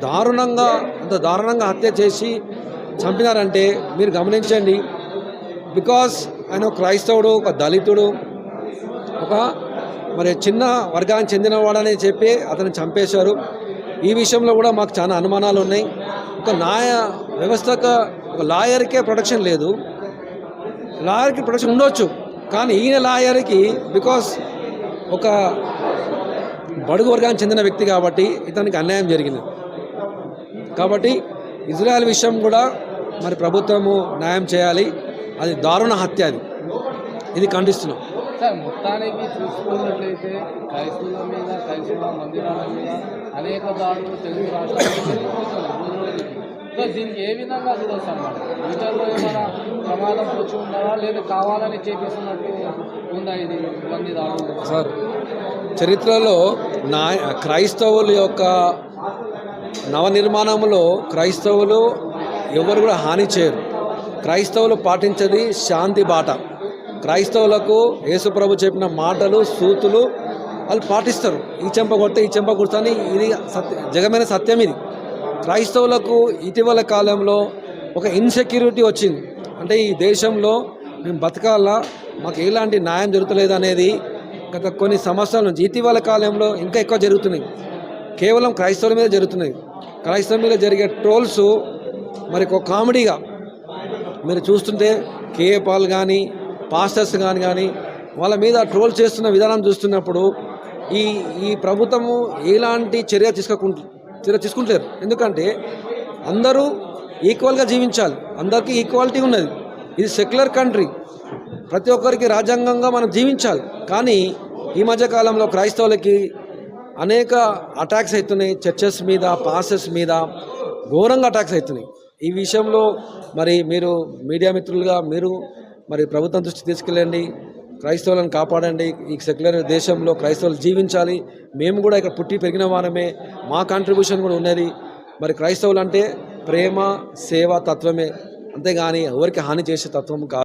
దారుణంగా అంత దారుణంగా హత్య చేసి చంపినారంటే మీరు గమనించండి. బికాస్ ఆయన ఒక క్రైస్తవుడు, ఒక దళితుడు, ఒక మరి చిన్న వర్గానికి చెందినవాడని చెప్పి అతను చంపేశారు. ఈ విషయంలో కూడా మాకు చాలా అనుమానాలు ఉన్నాయి. ఒక న్యాయ వ్యవస్థకు ఒక లాయర్కే ప్రొటెక్షన్ లేదు. లాయర్కి ప్రొటెక్షన్ ఉండొచ్చు, కానీ ఈయన లాయర్కి బికాస్ ఒక బడుగు వర్గానికి చెందిన వ్యక్తి కాబట్టి ఇతనికి అన్యాయం జరిగింది. కాబట్టి ఇజ్రాయెల్ విషయం కూడా మరి ప్రభుత్వము న్యాయం చేయాలి. అది దారుణ హత్య, ఇది ఖండిస్తున్నాం. సార్, మొత్తానికి చూసుకున్నట్లయితే క్రైస్తవుల మీద, క్రైస్తవ మందిరాల మీద అనేక దాడులు తెలుగు రాష్ట్రాలు. సో దీనికి ఏ విధంగా చూడొచ్చు అన్నమాట? ఫ్యూచర్లో ఏమైనా ప్రమాదం వచ్చి ఉన్నారా, లేదా కావాలని చేపిస్తున్నట్టు ఉందా ఇది ఇవన్నీ దాడులు? సార్, చరిత్రలో క్రైస్తవుల యొక్క నవనిర్మాణంలో క్రైస్తవులు ఎవరు కూడా హాని చేయరు. క్రైస్తవులు పాటించేది శాంతి బాట. క్రైస్తవులకు యేసుప్రభు చెప్పిన మాటలు, సూతులు వాళ్ళు పాటిస్తారు. ఈ చెంప కొడితే ఈ చెంప కొడతాని, ఇది జగమైన సత్యం. ఇది క్రైస్తవులకు ఇటీవల కాలంలో ఒక ఇన్సెక్యూరిటీ వచ్చింది. అంటే ఈ దేశంలో మేము బతకాలా, మాకు ఎలాంటి న్యాయం జరుగుతలేదు అనేది గత కొన్ని సంవత్సరాల నుంచి ఇటీవల కాలంలో ఇంకా ఎక్కువ జరుగుతున్నాయి. కేవలం క్రైస్తవుల మీద జరుగుతున్నాయి. క్రైస్తవుల మీద జరిగే ట్రోల్స్ మరి ఒక కామెడీగా మీరు చూస్తుంటే కేఏ పాల్ కానీ, పాస్టర్స్ కానీ వాళ్ళ మీద ట్రోల్ చేస్తున్న విధానం చూస్తున్నప్పుడు ఈ ప్రభుత్వము ఎలాంటి చర్య తీసుకుంటలేరు. ఎందుకంటే అందరూ ఈక్వల్గా జీవించాలి, అందరికీ ఈక్వాలిటీ ఉన్నది. ఇది సెక్యులర్ కంట్రీ, ప్రతి ఒక్కరికి రాజ్యాంగంగా మనం జీవించాలి. కానీ ఈ మధ్యకాలంలో క్రైస్తవులకి అనేక అటాక్స్ అవుతున్నాయి. చర్చెస్ మీద, పాస్టర్స్ మీద ఘోరంగా అటాక్స్ అవుతున్నాయి. ఈ విషయంలో మరి మీరు మీడియా మిత్రులుగా మీరు మరి ప్రభుత్వం దృష్టి తీసుకెళ్ళండి, క్రైస్తవులను కాపాడండి. ఈ సెక్యులర్ దేశంలో క్రైస్తవులు జీవించాలి. మేము కూడా ఇక్కడ పుట్టి పెరిగిన వారమే, మా కాంట్రిబ్యూషన్ కూడా ఉన్నది. మరి క్రైస్తవులు అంటే ప్రేమ, సేవ తత్వమే, అంతేగాని ఎవరికి హాని చేసే తత్వం కాదు.